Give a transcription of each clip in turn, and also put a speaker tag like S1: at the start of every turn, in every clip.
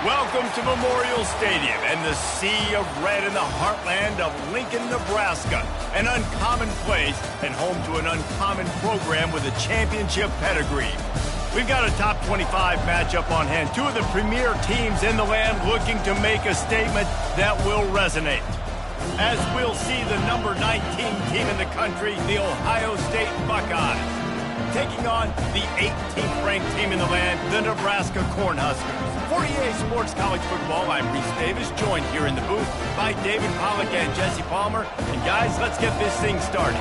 S1: Welcome to Memorial Stadium and the sea of red in the heartland of Lincoln, Nebraska. An uncommon place and home to an uncommon program with a championship pedigree. We've got a top 25 matchup on hand. Two of the premier teams in the land looking to make a statement that will resonate. As we'll see the number 19 team in the country, the Ohio State Buckeyes, taking on the 18th ranked team in the land, the Nebraska Cornhuskers. For EA Sports College Football, I'm Reese Davis, joined here in the booth by David Pollack and Jesse Palmer. And guys, let's get this thing started.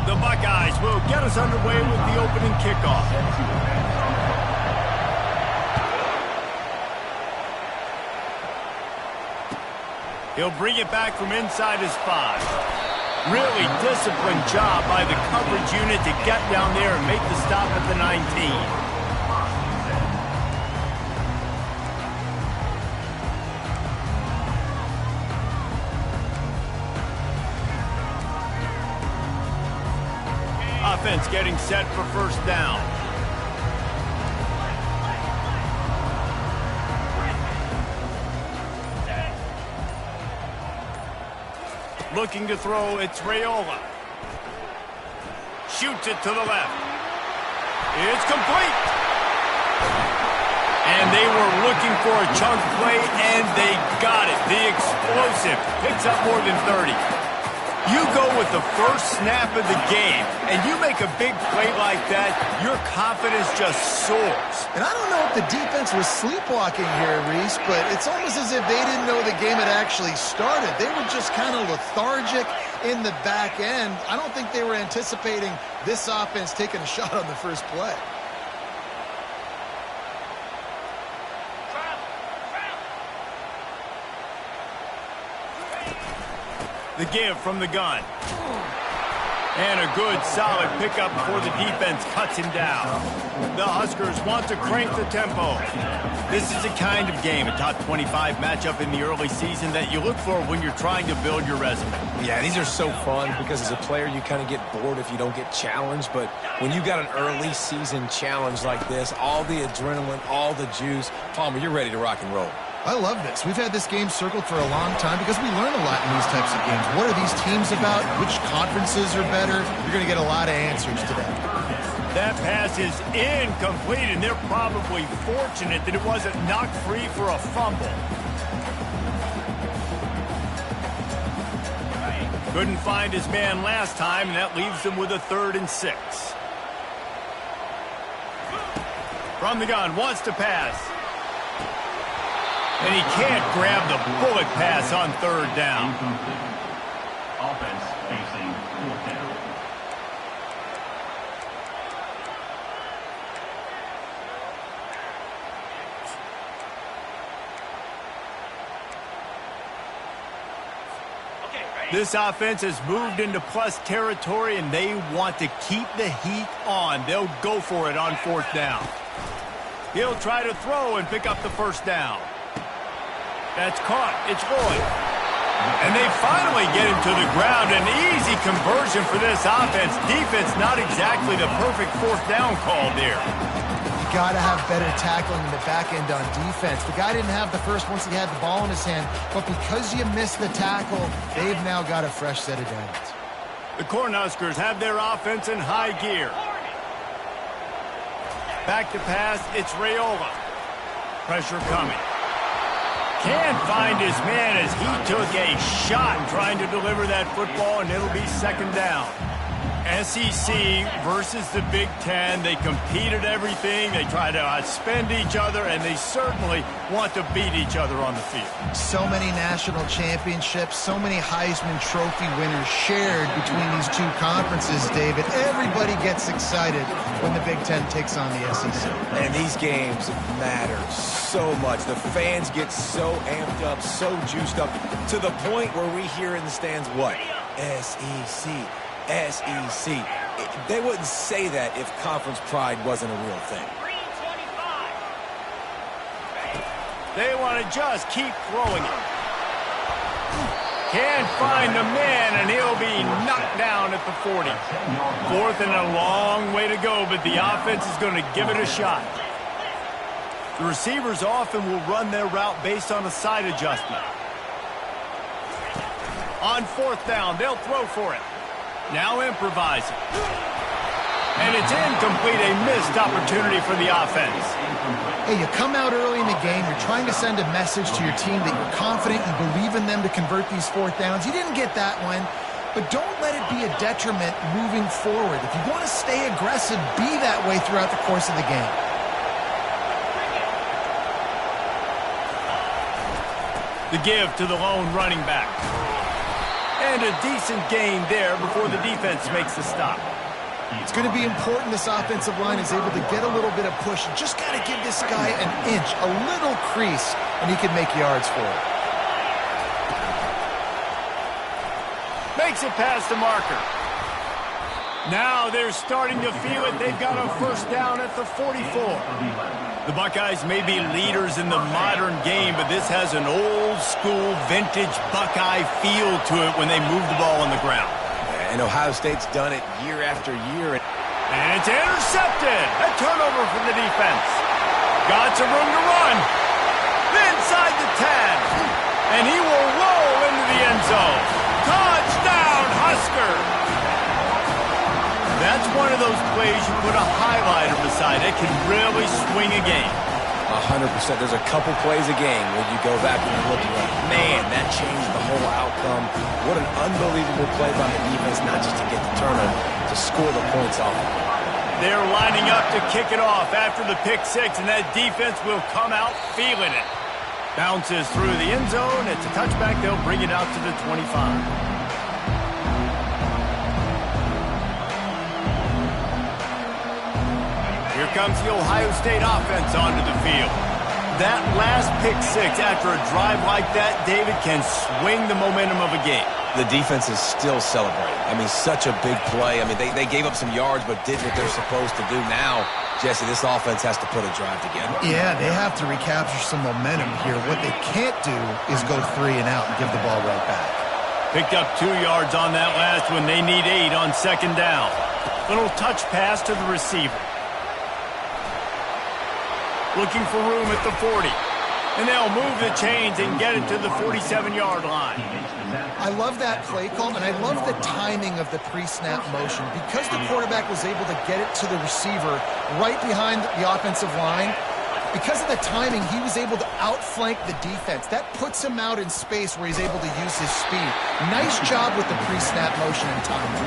S1: The Buckeyes will get us underway with the opening kickoff. He'll bring it back from inside his 5. Really disciplined job by the coverage unit to get down there and make the stop at the 19. Offense getting set for first down. Looking to throw, it's Raiola. Shoots it to the left. It's complete. And they were looking for a chunk play, and they got it. The explosive picks up more than 30. You go with the first snap of the game, and you make a big play like that, your confidence just soars.
S2: And I don't know if the defense was sleepwalking here, Reese, but it's almost as if they didn't know the game had actually started. They were just kind of lethargic in the back end. I don't think they were anticipating this offense taking a shot on the first play.
S1: The give from the gun. And a good, solid pickup before the defense cuts him down. The Huskers want to crank the tempo. This is a kind of game, a top 25 matchup in the early season that you look for when you're trying to build your resume.
S3: Yeah, these are so fun because as a player, you kind of get bored if you don't get challenged. But when you got an early season challenge like this, all the adrenaline, all the juice, Palmer, you're ready to rock and roll.
S2: I love this. We've had this game circled for a long time because we learn a lot in these types of games. What are these teams about? Which conferences are better? You're going to get a lot of answers today.
S1: That pass is incomplete, and they're probably fortunate that it wasn't knocked free for a fumble. Couldn't find his man last time, and that leaves him with a 3rd and 6. From the gun, wants to pass. And he can't grab the bullet pass on 3rd down.
S4: Offense facing 4th down.
S1: This offense has moved into plus territory, and they want to keep the heat on. They'll go for it on 4th down. He'll try to throw and pick up the first down. That's caught. It's Lloyd. And they finally get him to the ground. An easy conversion for this offense. Defense not exactly the perfect 4th down call there.
S2: You got to have better tackling in the back end on defense. The guy didn't have the first once he had the ball in his hand, but because you missed the tackle, they've now got a fresh set of downs.
S1: The Cornhuskers have their offense in high gear. Back to pass, it's Raiola. Pressure coming. Can't find his man as he took a shot trying to deliver that football, and it'll be 2nd down. SEC versus the Big Ten. They compete at everything. They try to outspend each other, and they certainly want to beat each other on the field.
S2: So many national championships, so many Heisman Trophy winners shared between these two conferences, David. Everybody gets excited when the Big Ten takes on the SEC.
S3: And these games matter so much. The fans get so amped up, so juiced up, to the point where we hear in the stands, what? SEC. SEC. They wouldn't say that if conference pride wasn't a real thing.
S1: They want to just keep throwing it. Can't find the man, and he'll be knocked down at the 40. Fourth and a long way to go, but the offense is going to give it a shot. The receivers often will run their route based on a side adjustment. On fourth down, they'll throw for it. Now improvising. And it's incomplete, a missed opportunity for the offense.
S2: Hey, you come out early in the game, you're trying to send a message to your team that you're confident, you believe in them to convert these fourth downs. You didn't get that one, but don't let it be a detriment moving forward. If you want to stay aggressive, be that way throughout the course of the game.
S1: The give to the lone running back. And a decent gain there before the defense makes the stop.
S2: It's going to be important this offensive line is able to get a little bit of push. You just got to give this guy an inch, a little crease, and he can make yards for it.
S1: Makes it past the marker. Now they're starting to feel it. They've got a first down at the 44. The Buckeyes may be leaders in the modern game, but this has an old-school, vintage Buckeye feel to it when they move the ball on the ground.
S3: And Ohio State's done it year after year.
S1: And it's intercepted. A turnover for the defense. Got some room to run. Inside the 10. And he will roll into the end zone. Touchdown, Husker. That's one of those plays you put a highlighter beside. It can really swing a game.
S3: 100%. There's a couple plays a game where you go back and you look and you're like, man, that changed the whole outcome. What an unbelievable play by the defense, not just to get the turnover, to score the points off.
S1: They're lining up to kick it off after the pick six, and that defense will come out feeling it. Bounces through the end zone. It's a touchback. They'll bring it out to the 25. Here comes the Ohio State offense onto the field. That last pick six after a drive like that, David, can swing the momentum of a game.
S3: The defense is still celebrating. I mean, such a big play. I mean, they gave up some yards but did what they're supposed to do. Now, Jesse, this offense has to put a drive together.
S2: Yeah, they have to recapture some momentum here. What they can't do is go 3 and out and give the ball right back.
S1: Picked up 2 yards on that last one. They need 8 on second down. Little touch pass to the receiver. Looking for room at the 40. And they'll move the chains and get it to the 47-yard line.
S2: I love that play call, and I love the timing of the pre-snap motion. Because the quarterback was able to get it to the receiver right behind the offensive line, because of the timing, he was able to outflank the defense. That puts him out in space where he's able to use his speed. Nice job with the pre-snap motion and timing.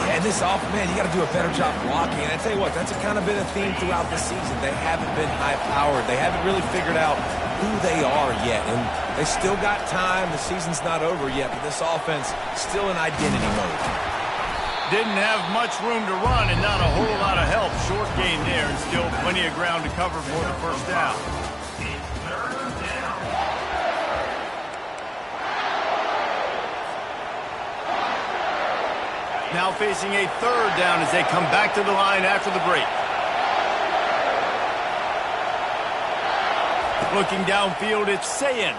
S3: And this man, you got to do a better job blocking. And I tell you what, that's kind of been a theme throughout the season. They haven't been high-powered. They haven't really figured out who they are yet. And they still got time. The season's not over yet, but this offense still in identity mode.
S1: Didn't have much room to run and not a whole lot of help. Short gain there and still plenty of ground to cover for the first down. Now facing a third down as they come back to the line after the break. Looking downfield, it's Sayin.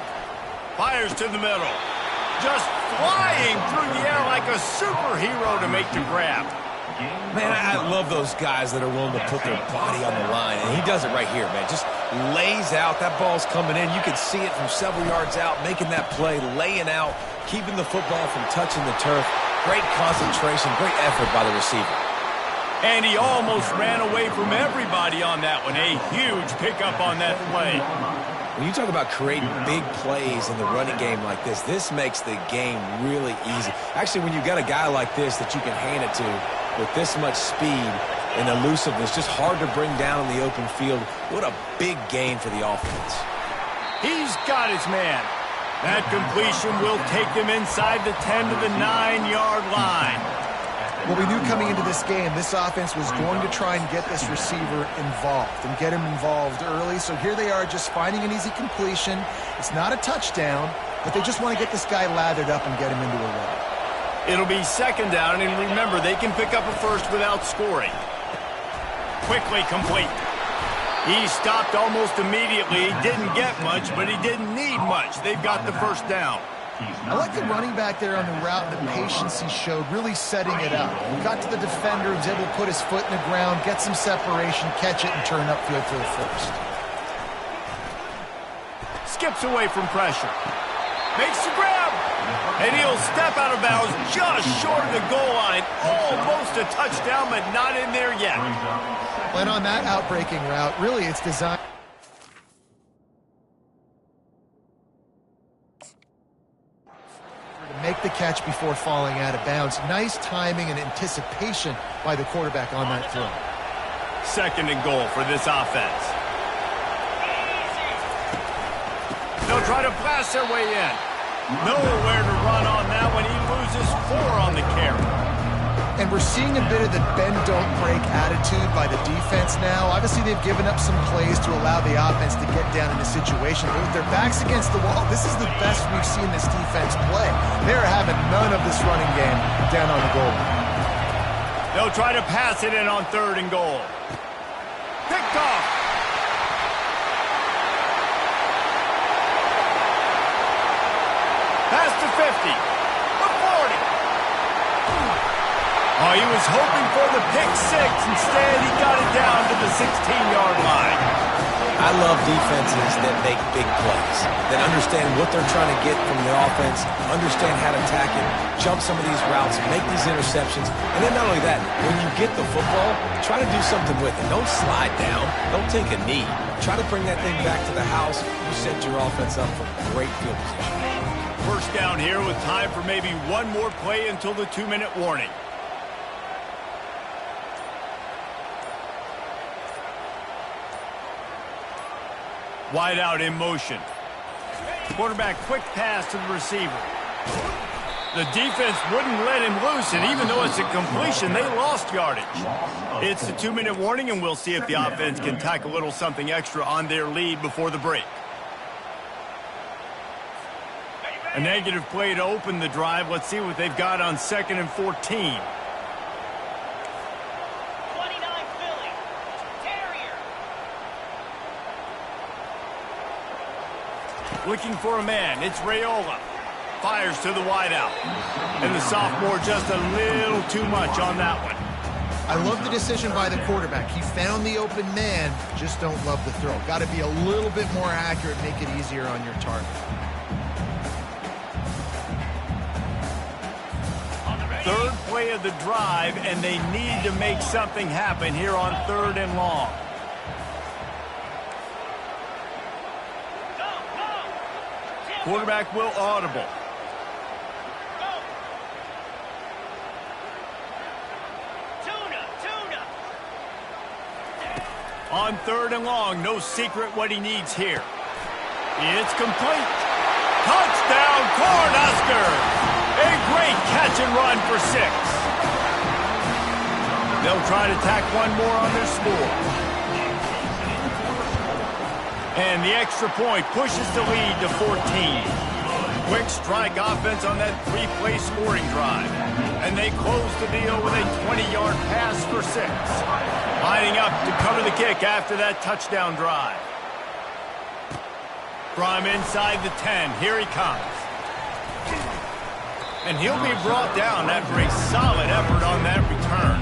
S1: Fires to the middle. Just flying through the air like a superhero to make the grab.
S3: Man, I love those guys that are willing to put their body on the line. And he does it right here, man. Just lays out. That ball's coming in. You can see it from several yards out, making that play, laying out, keeping the football from touching the turf. Great concentration, great effort by the receiver.
S1: And he almost ran away from everybody on that one. A huge pickup on that play.
S3: When you talk about creating big plays in the running game like this makes the game really easy. Actually, when you've got a guy like this that you can hand it to with this much speed and elusiveness, just hard to bring down in the open field, what a big gain for the offense.
S1: He's got his man. That completion will take them inside the 10 to the 9-yard line.
S2: Well, we knew coming into this game, this offense was going to try and get this receiver involved and get him involved early. So here they are just finding an easy completion. It's not a touchdown, but they just want to get this guy lathered up and get him into a run.
S1: It'll be second down, and remember, they can pick up a first without scoring. Quickly complete. He stopped almost immediately. He didn't get much, but he didn't need much. They've got the first down.
S2: I like the running back there on the route, the patience he showed, really setting it up. He got to the defender, was able to put his foot in the ground, get some separation, catch it, and turn upfield for the first.
S1: Skips away from pressure. Makes the grab. And he'll step out of bounds just short of the goal line. Almost a touchdown, but not in there yet.
S2: And on that outbreaking route, really it's designed to make the catch before falling out of bounds. Nice timing and anticipation by the quarterback on that throw.
S1: 2nd and goal for this offense. They'll try to blast their way in. Nowhere to run on that one. He loses 4 on the carry.
S2: And we're seeing a bit of the bend-don't-break attitude by the defense now. Obviously, they've given up some plays to allow the offense to get down in the situation. But with their backs against the wall, this is the best we've seen this defense play. They're having none of this running game down on the goal line.
S1: They'll try to pass it in on 3rd and goal. Picked off. Pass to 50. The 40. Oh, he was hoping for the pick 6. Instead, he got it down to the 16-yard line.
S3: I love defenses that make big plays, that understand what they're trying to get from the offense, understand how to attack it, jump some of these routes, make these interceptions. And then not only that, when you get the football, try to do something with it. Don't slide down. Don't take a knee. Try to bring that thing back to the house. You set your offense up for great field position.
S1: First down here with time for maybe one more play until the 2-minute warning. Wide out in motion. Quarterback quick pass to the receiver. The defense wouldn't let him loose, and even though it's a completion, they lost yardage. It's the 2-minute warning, and we'll see if the offense can tack a little something extra on their lead before the break. A negative play to open the drive. Let's see what they've got on 2nd and 14. Looking for a man. It's Raiola. Fires to the wideout. And the sophomore just a little too much on that one.
S2: I love the decision by the quarterback. He found the open man. Just don't love the throw. Got to be a little bit more accurate, make it easier on your target.
S1: Third play of the drive, and they need to make something happen here on 3rd and long. Quarterback will audible. On 3rd and long, no secret what he needs here. It's complete. Touchdown, Cornhusker! A great catch and run for 6. They'll try to tack one more on their score. And the extra point pushes the lead to 14. Quick strike offense on that 3-play scoring drive. And they close the deal with a 20-yard pass for 6. Lining up to cover the kick after that touchdown drive. From inside the 10, here he comes. And he'll be brought down after a solid effort on that return.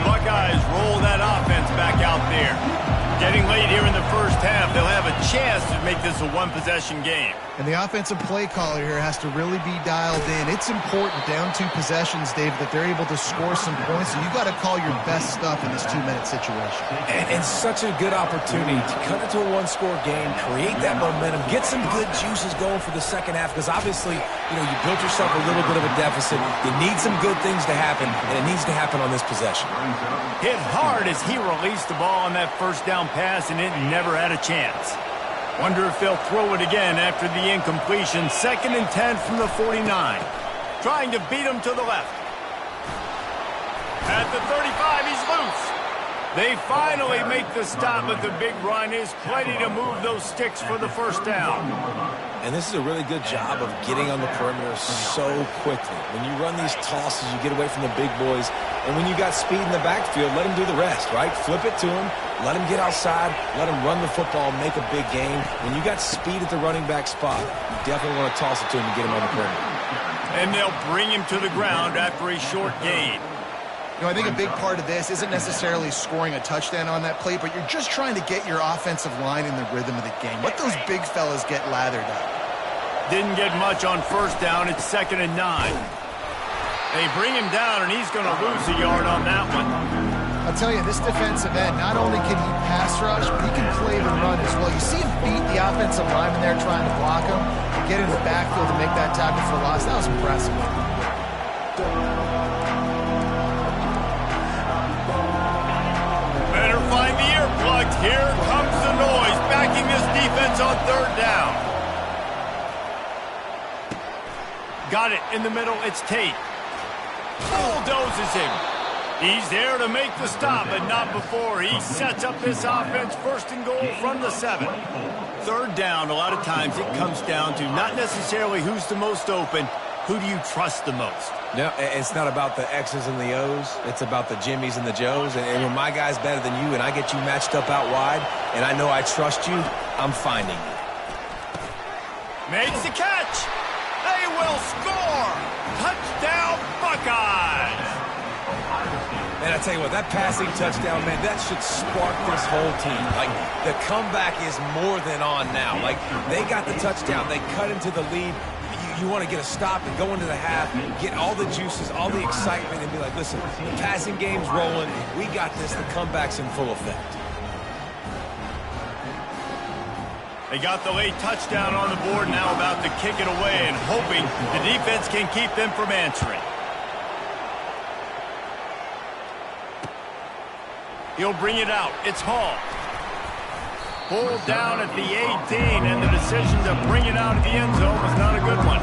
S1: Buckeyes roll that offense back out there. Getting late here in the first half, they'll have a chance to make this a one-possession game.
S2: And the offensive play caller here has to really be dialed in. It's important, down 2 possessions, Dave, that they're able to score some points. So you got to call your best stuff in this 2-minute situation.
S3: And such a good opportunity to cut into a 1-score game, create that momentum, get some good juices going for the second half. Because obviously, you built yourself a little bit of a deficit. You need some good things to happen, and it needs to happen on this possession.
S1: Hit hard as he released the ball on that first down pass, and it never had a chance. Wonder if they'll throw it again after the incompletion. 2nd and 10 from the 49. Trying to beat him to the left. At the 35, he's loose. They finally make the stop, but the big run is plenty to move those sticks for the first down.
S3: And this is a really good job of getting on the perimeter so quickly. When you run these tosses, you get away from the big boys. And when you got speed in the backfield, let them do the rest, right? Flip it to them, let them get outside, let them run the football, make a big game. When you got speed at the running back spot, you definitely want to toss it to him and get him on the perimeter.
S1: And they'll bring him to the ground after a short gain.
S2: You know, I think a big part of this isn't necessarily scoring a touchdown on that play, but you're just trying to get your offensive line in the rhythm of the game. Let those big fellas get lathered up.
S1: Didn't get much on first down. It's 2nd and 9. They bring him down, and he's going to lose a yard on that one.
S2: I'll tell you, this defensive end, not only can he pass rush, but he can play the run as well. You see him beat the offensive lineman there trying to block him, get in the backfield to make that tackle for loss. That was impressive.
S1: Better find the earplugs. Here comes the noise, backing this defense on 3rd down. Got it in the middle. It's Tate. Bulldozes him. He's there to make the stop, but not before he sets up this offense 1st and goal from the 7. 3rd down, a lot of times it comes down to not necessarily who's the most open, who do you trust the most?
S3: No, it's not about the X's and the O's. It's about the Jimmies and the Joes. And when my guy's better than you and I get you matched up out wide and I know I trust you, I'm finding you.
S1: Makes the catch. They will score. Touchdown, Buckeyes.
S3: Man, I tell you what, that passing touchdown, man, that should spark this whole team. Like, the comeback is more than on now. Like, they got the touchdown. They cut into the lead. You want to get a stop and go into the half, get all the juices, all the excitement, and be like, listen, the passing game's rolling. We got this. The comeback's in full effect.
S1: They got the late touchdown on the board, now about to kick it away and hoping the defense can keep them from answering. He'll bring it out. It's Hall. Pulled down at the 18, and the decision to bring it out of the end zone was not a good one.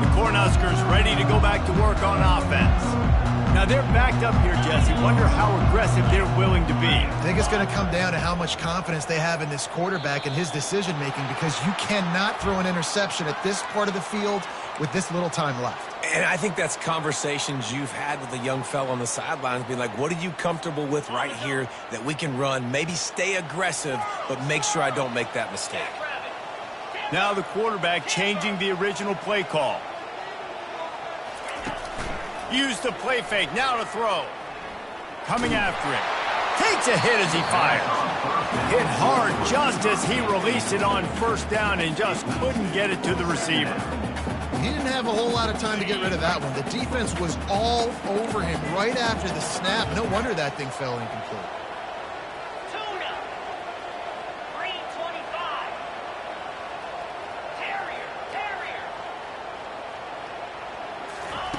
S1: The Cornhuskers ready to go back to work on offense. Now they're backed up here, Jesse. Wonder how aggressive they're willing to be.
S2: I think it's going to come down to how much confidence they have in this quarterback and his decision-making, because you cannot throw an interception at this part of the field with this little time left.
S3: And I think that's conversations you've had with a young fella on the sidelines, being like, what are you comfortable with right here that we can run? Maybe stay aggressive, but make sure I don't make that mistake.
S1: Now the quarterback changing the original play call. Use the play fake, now to throw. Coming after him. Takes a hit as he fires. Hit hard just as he released it on 1st down and just couldn't get it to the receiver.
S2: He didn't have a whole lot of time to get rid of that one. The defense was all over him right after the snap. No wonder that thing fell incomplete.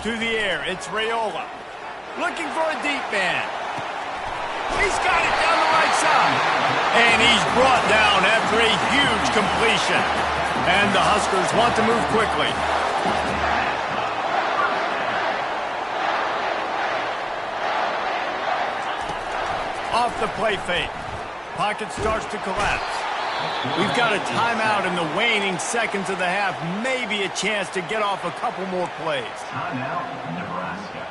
S1: To the air, it's Raiola. Looking for a deep man. He's got it down the right side. And he's brought down after a huge completion. And the Huskers want to move quickly. Off the play fake. Pocket starts to collapse. We've got a timeout in the waning seconds of the half. Maybe a chance to get off a couple more plays.
S4: Timeout, Nebraska.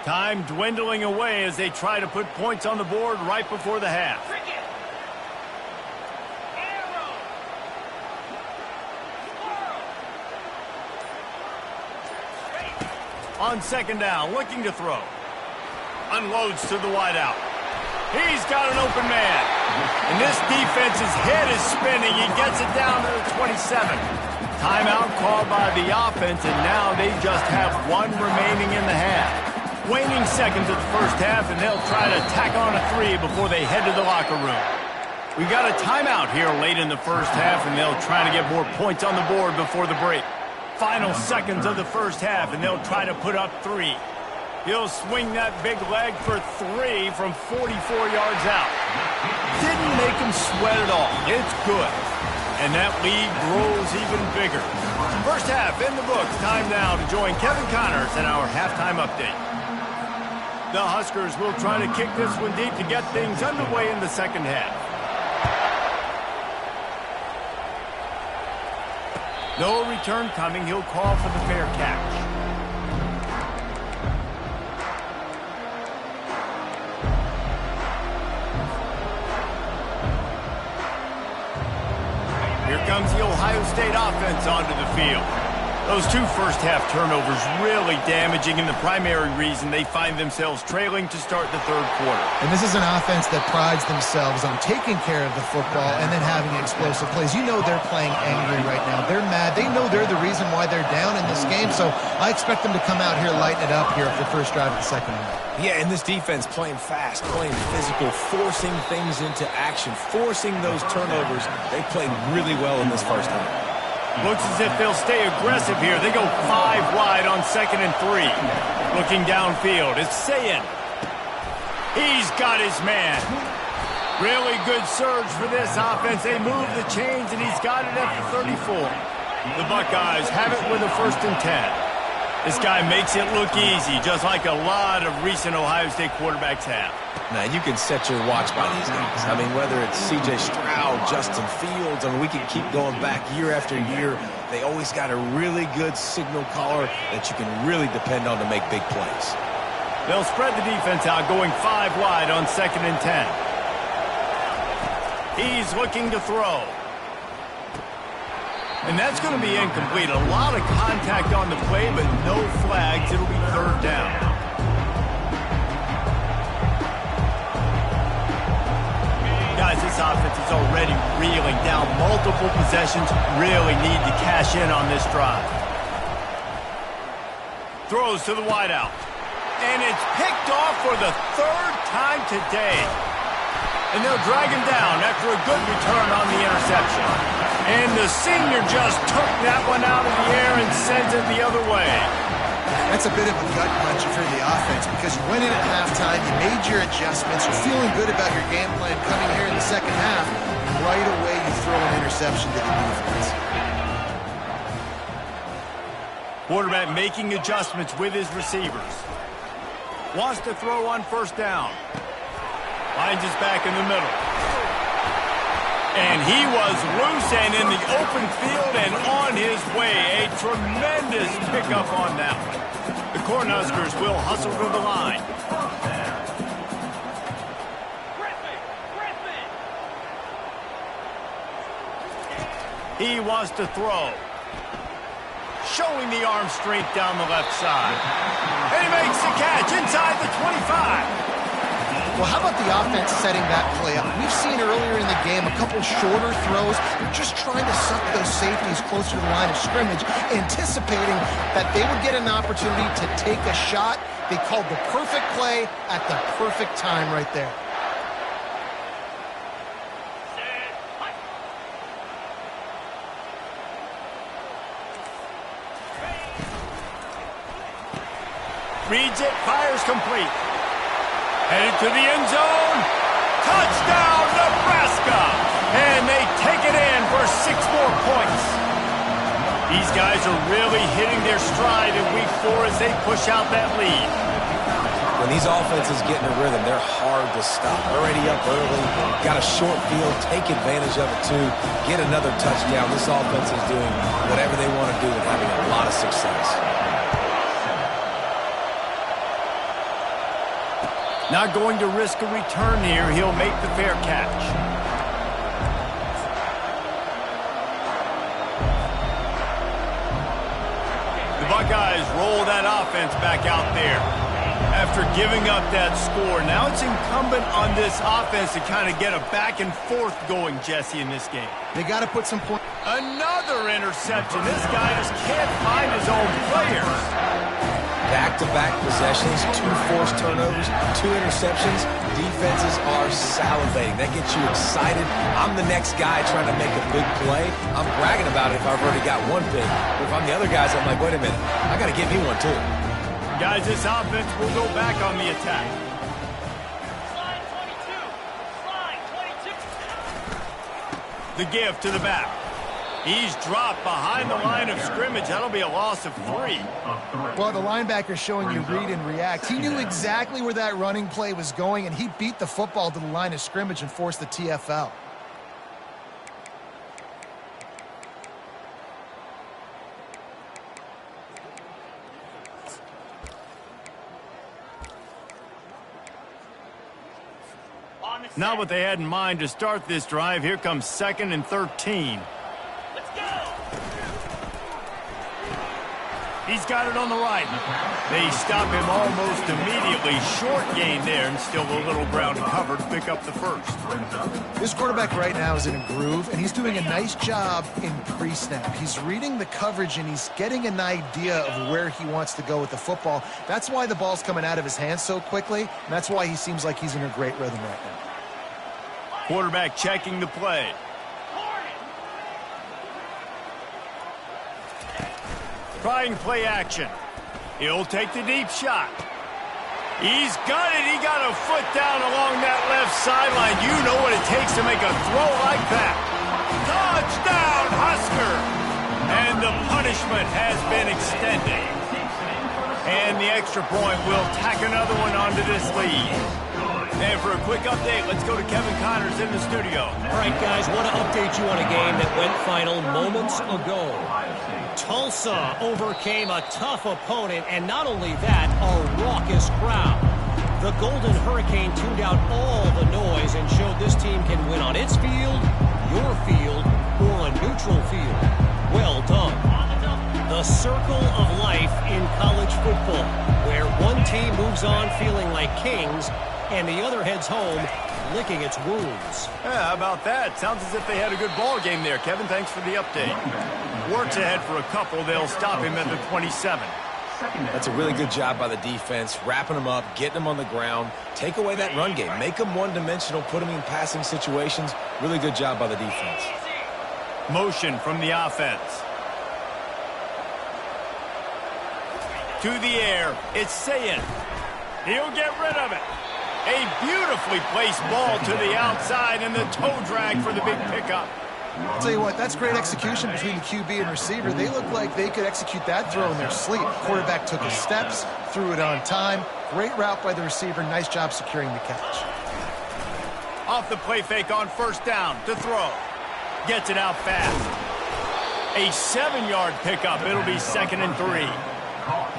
S1: Time dwindling away as they try to put points on the board right before the half. On 2nd down, looking to throw. Unloads to the wideout. He's got an open man. And this defense's head is spinning. He gets it down to the 27. Timeout called by the offense, and now they just have one remaining in the half. Waning seconds of the 1st half, and they'll try to tack on a 3 before they head to the locker room. We got a timeout here late in the 1st half, and they'll try to get more points on the board before the break. Final seconds of the 1st half, and they'll try to put up 3. He'll swing that big leg for 3 from 44 yards out. Didn't make him sweat at all. It's good. And that lead grows even bigger. First half in the books. Time now to join Kevin Connors in our halftime update. The Huskers will try to kick this one deep to get things underway in the second half. No return coming. He'll call for the fair catch. Here comes the Ohio State offense onto the field. Those 2 first-half turnovers really damaging and the primary reason they find themselves trailing to start the third quarter.
S2: And this is an offense that prides themselves on taking care of the football and then having explosive plays. You know they're playing angry right now. They're mad. They know they're the reason why they're down in this game, so I expect them to come out here, lighten it up here for the first drive of the second half.
S3: Yeah, and this defense playing fast, playing physical, forcing things into action, forcing those turnovers. They played really well in this first half.
S1: Looks as if they'll stay aggressive here. They go 5 wide on 2nd and 3. Looking downfield, it's Sayin. He's got his man. Really good surge for this offense. They move the chains, and he's got it at the 34. The Buckeyes have it with a 1st and 10. This guy makes it look easy, just like a lot of recent Ohio State quarterbacks have.
S3: Now, you can set your watch by these guys. I mean, whether it's C.J. Stroud, Justin Fields, I mean, we can keep going back year after year. They always got a really good signal caller that you can really depend on to make big plays.
S1: They'll spread the defense out, going 5 wide on 2nd and 10. He's looking to throw. And that's going to be incomplete. A lot of contact on the play, but no flags. It'll be 3rd down. Guys, this offense is already reeling down. Multiple possessions. Really need to cash in on this drive. Throws to the wideout. And it's picked off for the 3rd time today. And they'll drag him down after a good return on the interception. And the senior just took that one out of the air and sends it the other way.
S2: That's a bit of a gut punch for the offense because you went in at halftime, you made your adjustments, you're feeling good about your game plan coming here in the second half, and right away you throw an interception to the defense.
S1: Quarterback making adjustments with his receivers. Wants to throw on 1st down. Finds his back in the middle. And he was loose and in the open field and on his way. A tremendous pickup on that one. The Cornhuskers will hustle to the line. He wants to throw. Showing the arm strength down the left side. And he makes the catch inside the 25.
S2: Well, how about the offense setting that play up? We've seen earlier in the game a couple shorter throws. They're just trying to suck those safeties closer to the line of scrimmage, anticipating that they would get an opportunity to take a shot. They called the perfect play at the perfect time right there.
S1: Reads it, fires complete. Headed to the end zone. Touchdown, Nebraska! And they take it in for 6 more points. These guys are really hitting their stride in week 4 as they push out that lead.
S3: When these offenses get in a rhythm, they're hard to stop. Already up early, got a short field, take advantage of it too, get another touchdown. This offense is doing whatever they want to do and having a lot of success.
S1: Not going to risk a return here. He'll make the fair catch. The Buckeyes roll that offense back out there. After giving up that score, now it's incumbent on this offense to kind of get a back and forth going, Jesse, in this game.
S2: They got to put some points.
S1: Another interception. This guy just can't find his own players.
S3: Back-to-back possessions, 2 forced turnovers, 2 interceptions. Defenses are salivating. That gets you excited. I'm the next guy trying to make a big play. I'm bragging about it if I've already got one big. But if I'm the other guys, I'm like, wait a minute, I got to get me one too.
S1: Guys, this offense will go back on the attack.
S5: Slide 22. Slide 22.
S1: The give to the back. He's dropped behind the line of scrimmage. That'll be a loss of 3.
S2: Well, the linebacker's showing you read and react. He knew exactly where that running play was going, and he beat the football to the line of scrimmage and forced the TFL.
S1: Not what they had in mind to start this drive. Here comes 2nd and 13.
S5: Let's go.
S1: He's got it on the right. They stop him almost immediately. Short gain there, and still a little ground to cover to pick up the first.
S2: This quarterback right now is in a groove, and he's doing a nice job in pre-snap. He's reading the coverage, and he's getting an idea of where he wants to go with the football. That's why the ball's coming out of his hands so quickly, and that's why he seems like he's in a great rhythm right now.
S1: Quarterback checking the play. Trying play action. He'll take the deep shot. He's got it. He got a foot down along that left sideline. You know what it takes to make a throw like that. Touchdown, Husker! And the punishment has been extended. And the extra point will tack another one onto this lead. And for a quick update, let's go to Kevin Connors in the studio.
S6: All right, guys, want to update you on a game that went final moments ago. Tulsa overcame a tough opponent, and not only that, a raucous crowd. The Golden Hurricane tuned out all the noise and showed this team can win on its field, your field, or a neutral field. Well done. The circle of life in college football, where one team moves on feeling like kings, and the other heads home licking its wounds.
S1: Yeah, how about that? Sounds as if they had a good ball game there. Kevin, thanks for the update. Works ahead for a couple. They'll stop him at the 27.
S3: That's a really good job by the defense, wrapping them up, getting them on the ground. Take away that run game. Make them one-dimensional, put them in passing situations. Really good job by the defense.
S1: Motion from the offense. To the air. It's Sayin. He'll get rid of it. A beautifully placed ball to the outside and the toe drag for the big pickup.
S2: I'll tell you what, that's great execution between the QB and receiver. They look like they could execute that throw in their sleep. Quarterback took his steps, threw it on time. Great route by the receiver. Nice job securing the catch.
S1: Off the play fake on first down to throw. Gets it out fast. A 7-yard pickup. It'll be 2nd and 3.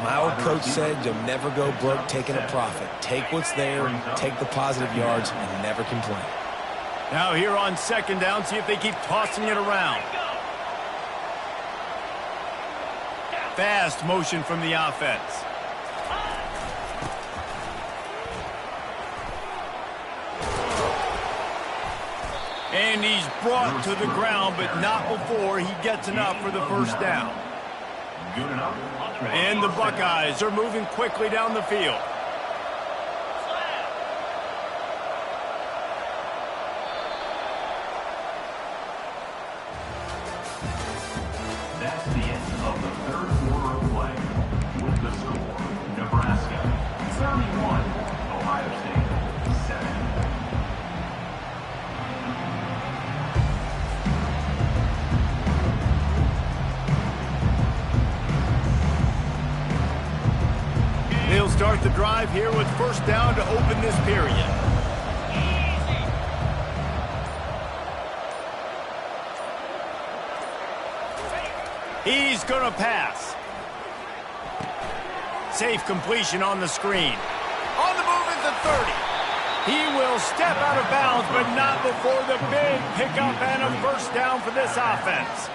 S3: My old coach said you'll never go broke taking a profit. Take what's there, take the positive yards, and never complain.
S1: Now here on 2nd down, see if they keep tossing it around. Fast motion from the offense. And he's brought to the ground, but not before he gets enough for the first down. And the Buckeyes are moving quickly down the field.
S4: That's the end of the third quarter of play. With the score, Nebraska 31, Ohio State 7.
S1: They'll start the drive here with first down to open this period. He's going to pass. Safe completion on the screen. On the move at the 30. He will step out of bounds, but not before the big pickup and a first down for this offense.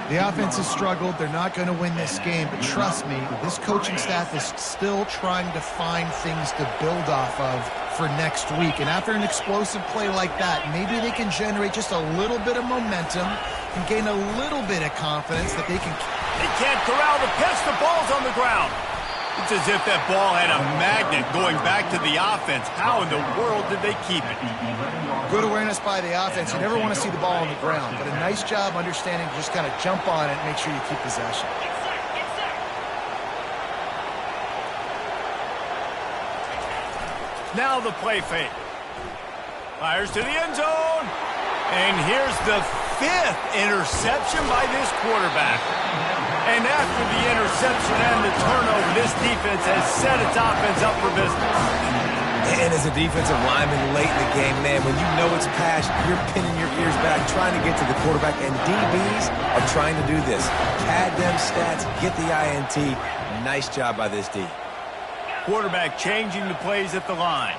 S2: The offense has struggled. They're not going to win this game, but trust me, this coaching staff is still trying to find things to build off of for next week. And after an explosive play like that, maybe they can generate just a little bit of momentum and gain a little bit of confidence that they can.
S1: They can't corral the pitch. The ball's on the ground. It's as if that ball had a magnet going back to the offense. How in the world did they keep it?
S2: Good awareness by the offense. You never want to see the ball on the ground, but a nice job understanding to just kind of jump on it and make sure you keep possession.
S1: Now the play fake. Fires to the end zone. And here's the 5th interception by this quarterback. And after the interception and the turnover, this defense has set its offense up for business.
S3: And as a defensive lineman late in the game, man, when you know it's pass, you're pinning your ears back, trying to get to the quarterback, and DBs are trying to do this. Pad them stats, get the INT. Nice job by this D.
S1: Quarterback changing the plays at the line.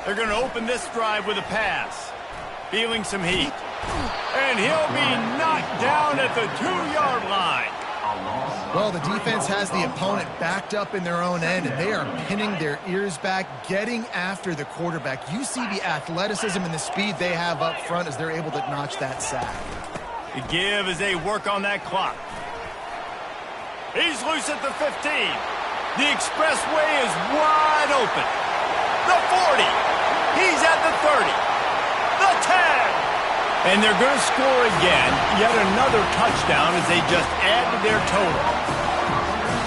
S1: They're going to open this drive with a pass. Feeling some heat. And he'll be knocked down at the 2-yard line.
S2: Well, the defense has the opponent backed up in their own end, and they are pinning their ears back, getting after the quarterback. You see the athleticism and the speed they have up front as they're able to notch that sack.
S1: The give as they work on that clock. He's loose at the 15. The expressway is wide open. The 40. He's at the 30. The 10. And they're going to score again. Yet another touchdown as they just add to their total.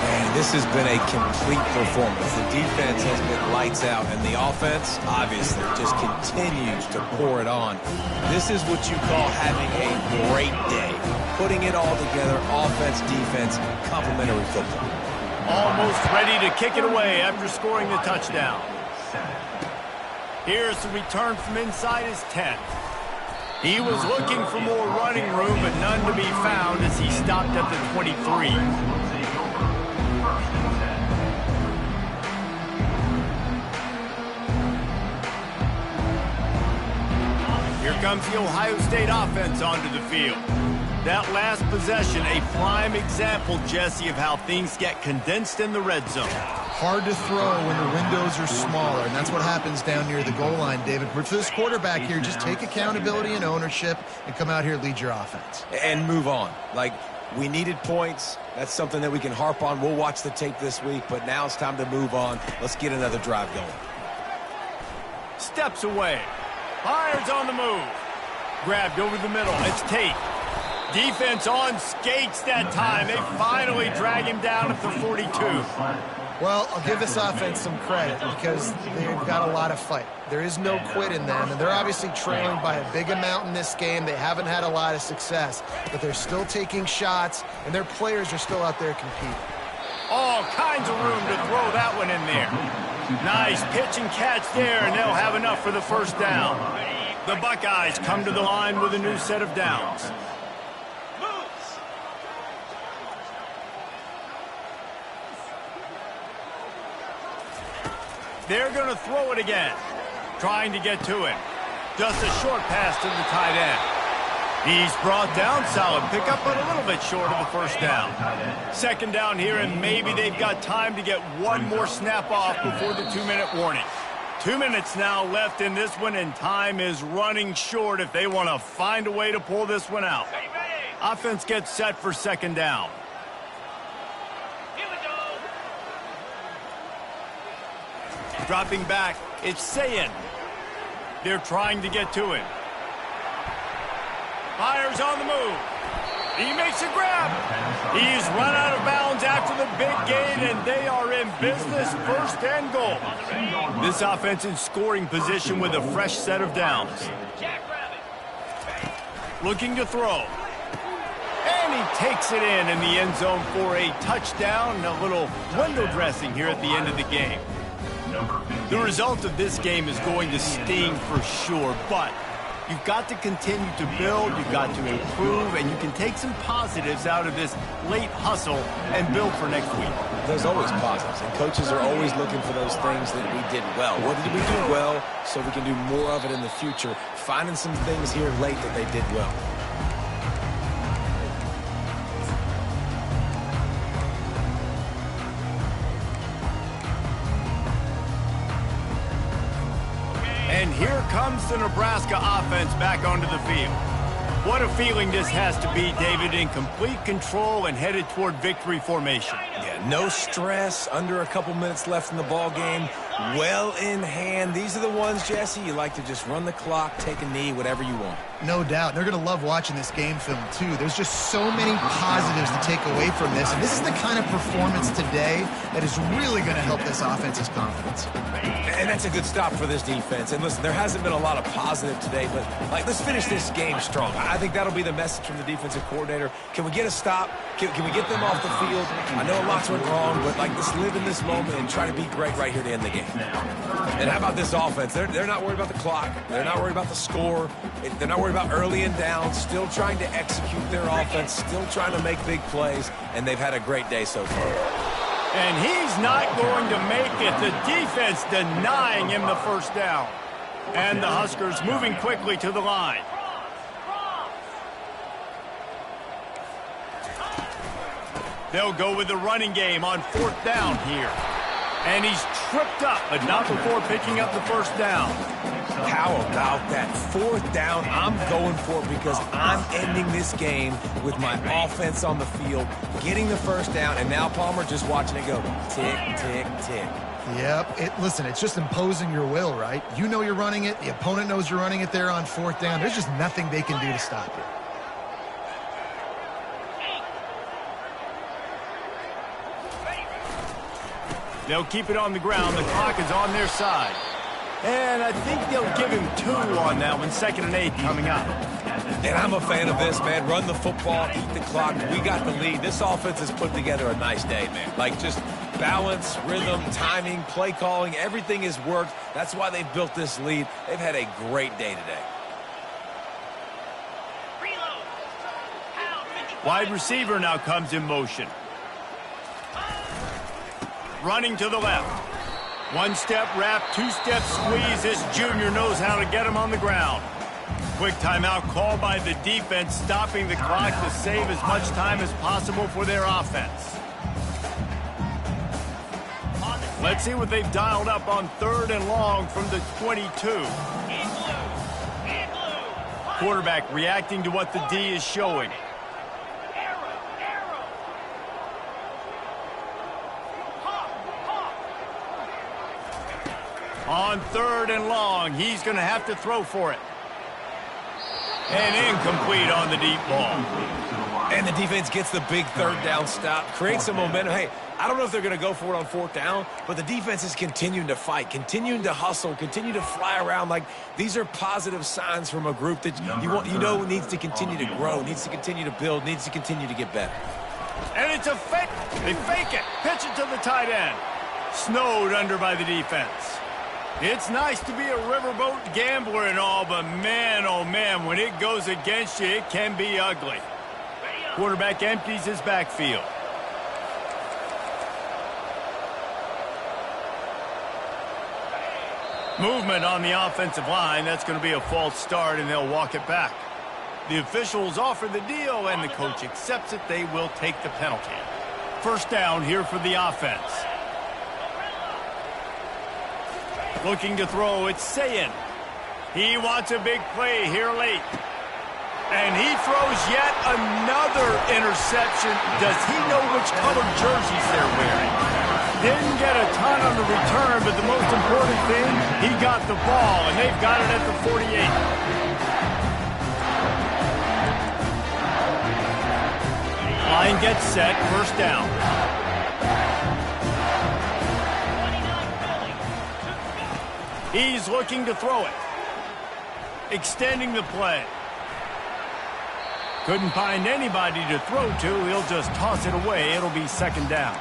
S3: Man, this has been a complete performance. The defense has been lights out, and the offense, obviously, just continues to pour it on. This is what you call having a great day. Putting it all together, offense, defense, complementary football.
S1: Almost ready to kick it away after scoring the touchdown. Here's the return from inside his 10. He was looking for more running room, but none to be found as he stopped at the 23. Here comes the Ohio State offense onto the field. That last possession, a prime example, Jesse, of how things get condensed in the red zone.
S2: Hard to throw when the windows are smaller, and that's what happens down near the goal line, David. But for this quarterback here, just take accountability and ownership and come out here and lead your offense.
S3: And move on. Like, we needed points. That's something that we can harp on. We'll watch the tape this week, but now it's time to move on. Let's get another drive going.
S1: Steps away. Fires on the move. Grabbed over the middle. It's Tate. Defense on skates that time. They finally drag him down at the 42.
S2: Well, I'll give this offense some credit because they've got a lot of fight. There is no quit in them, and they're obviously trailing by a big amount in this game. They haven't had a lot of success, but they're still taking shots, and their players are still out there competing.
S1: All kinds of room to throw that one in there. Nice pitch and catch there, and they'll have enough for the first down. The Buckeyes come to the line with a new set of downs. They're going to throw it again, trying to get to it. Just a short pass to the tight end. He's brought down, solid pickup, but a little bit short of the first down. Second down here, and maybe they've got time to get one more snap off before the 2-minute warning. 2 minutes now left in this one, and time is running short if they want to find a way to pull this one out. Offense gets set for second down. Dropping back, it's Sayin. They're trying to get to him. Fires on the move. He makes a grab. He's run out of bounds after the big gain, and they are in business, first and goal. This offense in scoring position with a fresh set of downs. Looking to throw. And he takes it in the end zone for a touchdown and a little window dressing here at the end of the game. The result of this game is going to sting for sure, but you've got to continue to build, you've got to improve, and you can take some positives out of this late hustle and build for next week.
S3: There's always positives, and coaches are always looking for those things that we did well. What did we do well so we can do more of it in the future? Finding some things here late that they did well.
S1: And here comes the Nebraska offense back onto the field. What a feeling this has to be, David, in complete control and headed toward victory formation.
S3: Yeah, no stress, under a couple minutes left in the ball game. well in hand. These are the ones, Jesse, you like to just run the clock, take a knee, whatever you want.
S2: No doubt. They're going to love watching this game film, too. There's just so many positives to take away from this, and this is the kind of performance today that is really going to help this offense's confidence.
S3: And that's a good stop for this defense. And listen, there hasn't been a lot of positive today, but let's finish this game strong. I think that'll be the message from the defensive coordinator. Can we get a stop? Can we get them off the field? I know a lot's went wrong, but let's live in this moment and try to be great right here to end the game. And how about this offense? They're not worried about the clock. They're not worried about the score. They're not worried about early and down. Still trying to execute their offense. Still trying to make big plays. And they've had a great day so far.
S1: And he's not going to make it. The defense denying him the first down. And the Huskers moving quickly to the line. They'll go with the running game on 4th down here. And he's tripped up, but not before picking up the first down.
S3: How about that 4th down? I'm going for it because I'm ending this game with my offense on the field, getting the first down, and now Palmer just watching it go tick, tick, tick.
S2: Yep. Listen, it's just imposing your will, right? You know you're running it. The opponent knows you're running it there on 4th down. There's just nothing they can do to stop you.
S1: They'll keep it on the ground. The clock is on their side. And I think they'll give him 2 on that one. 2nd and 8 coming up.
S3: And I'm a fan of this, man. Run the football, eat the clock. We got the lead. This offense has put together a nice day, man. Like just balance, rhythm, timing, play calling. Everything has worked. That's why they've built this lead. They've had a great day today.
S1: Wide receiver now comes in motion. Running to the left. 1-step wrap, 2-step squeeze. This junior knows how to get him on the ground. Quick timeout called by the defense, stopping the clock to save as much time as possible for their offense. Let's see what they've dialed up on 3rd and long from the 22. Quarterback reacting to what the D is showing. On 3rd and long, he's going to have to throw for it. And incomplete on the deep ball.
S3: And the defense gets the big 3rd down stop, creates some momentum. Hey, I don't know if they're going to go for it on 4th down, but the defense is continuing to fight, continuing to hustle, continue to fly around. Like these are positive signs from a group that you know needs to continue to grow, needs to continue to build, needs to continue to get better.
S1: And it's a fake. They fake it. Pitch it to the tight end. Snowed under by the defense. It's nice to be a riverboat gambler and all, but man, oh man, when it goes against you, it can be ugly. Quarterback empties his backfield. Movement on the offensive line. That's going to be a false start, and they'll walk it back. The officials offer the deal, and the coach accepts it. They will take the penalty. First down here for the offense. Looking to throw, it's Sayin. He wants a big play here late. And he throws yet another interception. Does he know which colored jerseys they're wearing? Didn't get a ton on the return, but the most important thing, he got the ball, and they've got it at the 48. Line gets set, first down. He's looking to throw it. Extending the play. Couldn't find anybody to throw to. He'll just toss it away. It'll be 2nd down.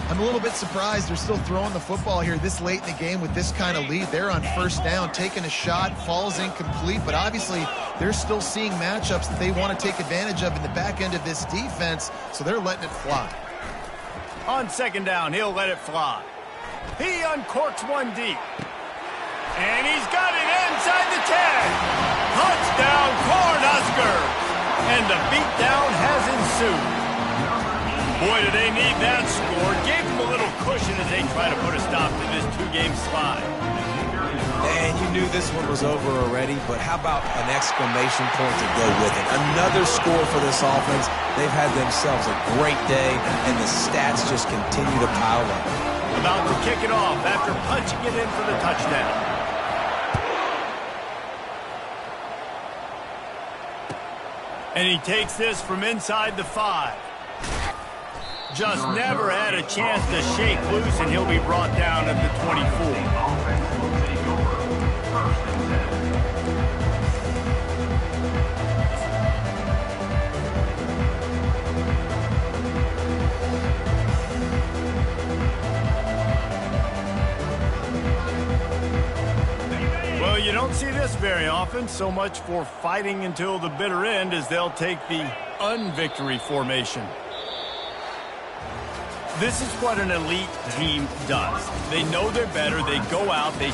S2: I'm a little bit surprised they're still throwing the football here this late in the game with this kind of lead. They're on 1st down, taking a shot, falls incomplete, but obviously they're still seeing matchups that they want to take advantage of in the back end of this defense, so they're letting it fly.
S1: On 2nd down, he'll let it fly. He uncorks one deep. And he's got it inside the 10. Touchdown, Cornhuskers. And the beatdown has ensued. Boy, do they need that score. Gave them a little cushion as they try to put a stop to this 2-game slide.
S3: And you knew this one was over already, but how about an exclamation point to go with it? Another score for this offense. They've had themselves a great day, and the stats just continue to pile up.
S1: About to kick it off after punching it in for the touchdown. And he takes this from inside the 5. Just never had a chance to shake loose, and he'll be brought down at the 24.
S4: Offense will take over. First and 10.
S1: Well, you don't see this very often. So much for fighting until the bitter end, as they'll take the unvictory formation. This is what an elite team does. They know they're better. They go out. They